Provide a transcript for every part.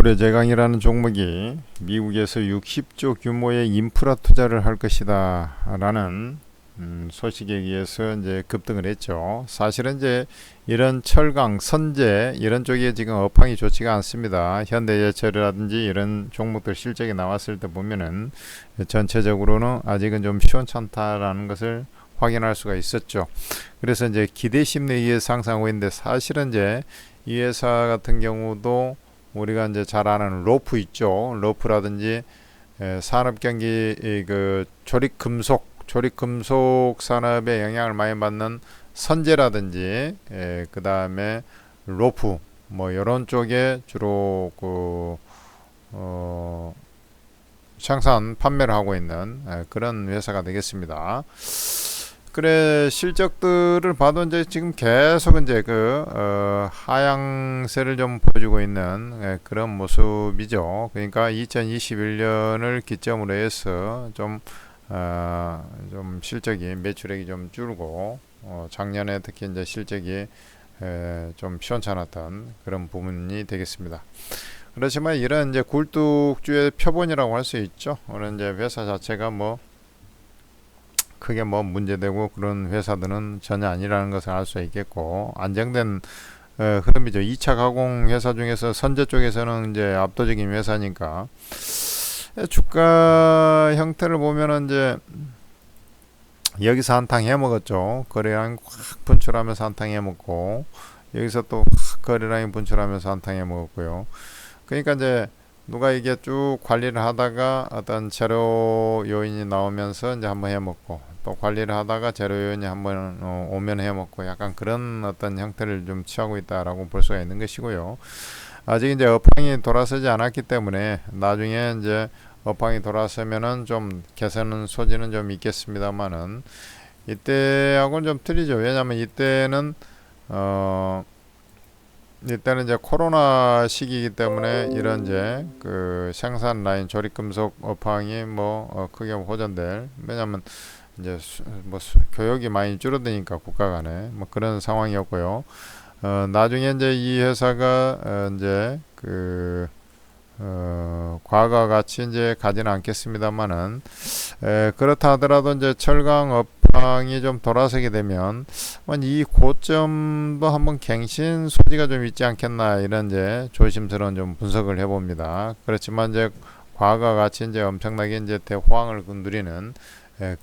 고려제강이라는 종목이 미국에서 60조 규모의 인프라 투자를 할 것이다 라는 소식에 의해서 이제 급등을 했죠. 사실은 이제 이런 철강, 선제 이런 쪽에 지금 업황이 좋지가 않습니다. 현대제철이라든지 이런 종목들 실적이 나왔을 때 보면은 전체적으로는 아직은 좀 시원찮다라는 것을 확인할 수가 있었죠. 그래서 이제 기대 심리에 의해 상승하고 있는데, 사실은 이제 이 회사 같은 경우도 우리가 이제 잘 아는 로프 있죠. 로프라든지 산업 경기 그 조립금속 산업에 영향을 많이 받는 선재라든지 그 다음에 로프 뭐 이런 쪽에 주로 생산 판매를 하고 있는 그런 회사가 되겠습니다. 그래, 실적들을 봐도 이제 지금 계속 이제 하향세를 좀 보여주고 있는 그런 모습이죠. 그러니까 2021년을 기점으로 해서 좀 실적이, 매출액이 좀 줄고 작년에 특히 이제 실적이 좀 시원찮았던 그런 부분이 되겠습니다. 그렇지만 이런 이제 굴뚝주의 표본이라고 할 수 있죠. 오늘 이제 회사 자체가 크게 문제되고 그런 회사들은 전혀 아니라는 것을 알 수 있겠고, 안정된 흐름이죠. 2차 가공 회사 중에서 선제 쪽에서는 이제 압도적인 회사니까. 주가 형태를 보면은 이제 여기서 한탕 해먹었죠. 거래량 확 분출하면서 한탕 해먹고, 여기서 또 확 거래량이 분출하면서 한탕 해먹었고요. 그러니까 이제 누가 이게 쭉 관리를 하다가 어떤 재료 요인이 나오면서 이제 한번 해먹고, 또 관리를 하다가 재료 요인이 한번 오면 해먹고, 약간 그런 어떤 형태를 좀 취하고 있다라고 볼 수가 있는 것이고요. 아직 이제 업황이 돌아서지 않았기 때문에 나중에 이제 업황이 돌아서면은 좀 개선 소지는 좀 있겠습니다만은, 이때하고는 좀 틀리죠. 왜냐하면 이때는 이제 코로나 시기이기 때문에 이런 이제 생산 라인 조립금속 업황이 크게 호전될, 왜냐면 이제 교역이 많이 줄어드니까 국가 간에 그런 상황이었고요. 나중에 이제 이 회사가 이제 과거와 같이 이제 가지는 않겠습니다만은, 그렇다 하더라도 이제 철강 업황이 좀 돌아서게 되면 이 고점도 한번 갱신 소지가 좀 있지 않겠나, 이런 이제 조심스러운 좀 분석을 해봅니다. 그렇지만 이제 과거와 같이 이제 엄청나게 이제 대호황을 누리는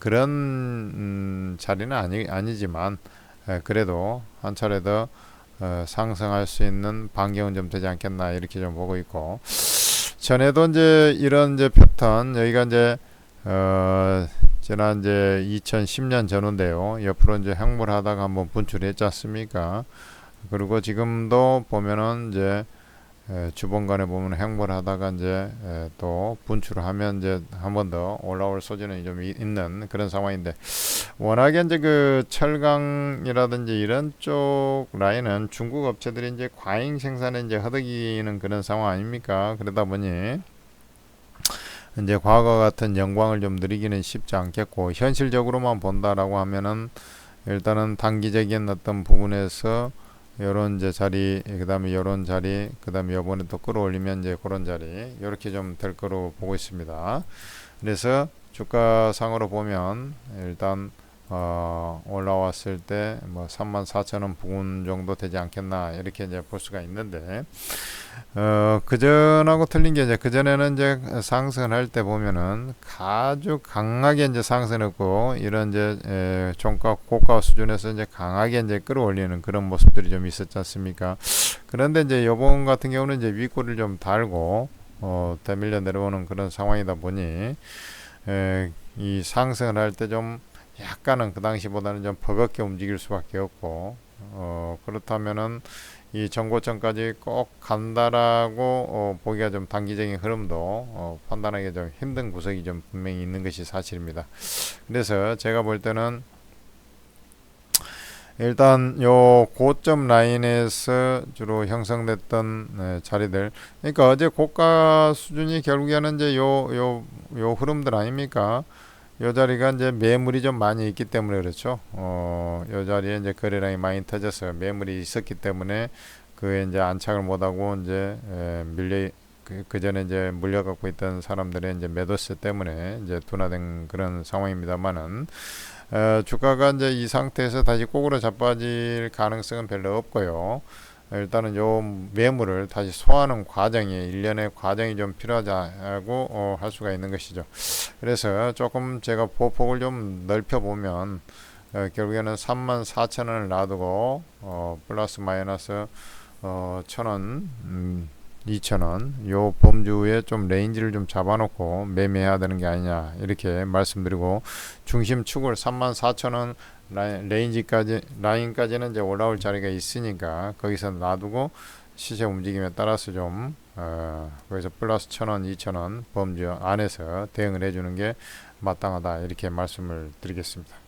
그런 자리는 아니지만, 그래도 한 차례 더 상승할 수 있는 반경은 좀 되지 않겠나, 이렇게 좀 보고 있고, 전에도 이제 이런 이제 패턴, 여기가 이제 지난 이제 2010년 전후인데요. 옆으로 이제 횡보하다가 한번 분출했지 않습니까? 그리고 지금도 보면은 이제 주봉간에 보면 횡보를 하다가 이제 또 분출을 하면 이제 한 번 더 올라올 소지는 좀 있는 그런 상황인데, 워낙에 이제 철강이라든지 이런 쪽 라인은 중국 업체들이 이제 과잉 생산에 이제 허덕이는 그런 상황 아닙니까? 그러다 보니 이제 과거 같은 영광을 좀 누리기는 쉽지 않겠고, 현실적으로만 본다라고 하면은 일단은 단기적인 어떤 부분에서 요런 이제 자리, 그 다음에 요런 자리, 그 다음에 요번에 또 끌어올리면 이제 그런 자리, 요렇게 좀 될 거로 보고 있습니다. 그래서 주가상으로 보면 일단 올라왔을 때 34,000원 부근 정도 되지 않겠나, 이렇게 이제 볼 수가 있는데, 그전하고 틀린 게, 이제 그전에는 이제 상승을 할 때 보면은 아주 강하게 이제 상승했고, 이런 이제 종가 고가 수준에서 이제 강하게 이제 끌어올리는 그런 모습들이 좀 있었지 않습니까? 그런데 이제 요번 같은 경우는 이제 윗골을 좀 달고 되밀려 내려오는 그런 상황이다 보니, 이 상승을 할 때 좀 약간은 그 당시보다는 좀 버겁게 움직일 수밖에 없고, 그렇다면은 이 정고점까지 꼭 간다라고 보기가 좀 단기적인 흐름도 판단하기 좀 힘든 구석이 좀 분명히 있는 것이 사실입니다. 그래서 제가 볼 때는 일단 요 고점 라인에서 주로 형성됐던 자리들, 그러니까 어제 고가 수준이 결국에는 이제 요 흐름들 아닙니까? 요 자리가 이제 매물이 좀 많이 있기 때문에 그렇죠. 요 자리에 이제 거래량이 많이 터져서 매물이 있었기 때문에 그에 이제 안착을 못하고 이제 그 전에 이제 물려갖고 있던 사람들의 이제 매도세 때문에 이제 둔화된 그런 상황입니다만은 주가가 이제 이 상태에서 다시 꼭으로 자빠질 가능성은 별로 없고요. 일단은 요 매물을 다시 소화하는 과정이 일련의 과정이 좀 필요하다고 할 수가 있는 것이죠. 그래서 조금 제가 보폭을 좀 넓혀 보면 결국에는 34,000원을 놔두고 플러스 마이너스 1,000원 2,000원 요 범주에 좀 레인지를 좀 잡아놓고 매매해야 되는 게 아니냐 이렇게 말씀드리고 중심축을 34,000원 라인까지는 이제 올라올 자리가 있으니까 거기서 놔두고 시세 움직임에 따라서 좀 거기서 플러스 1,000원 2,000원 범주 안에서 대응을 해주는 게 마땅하다 이렇게 말씀을 드리겠습니다.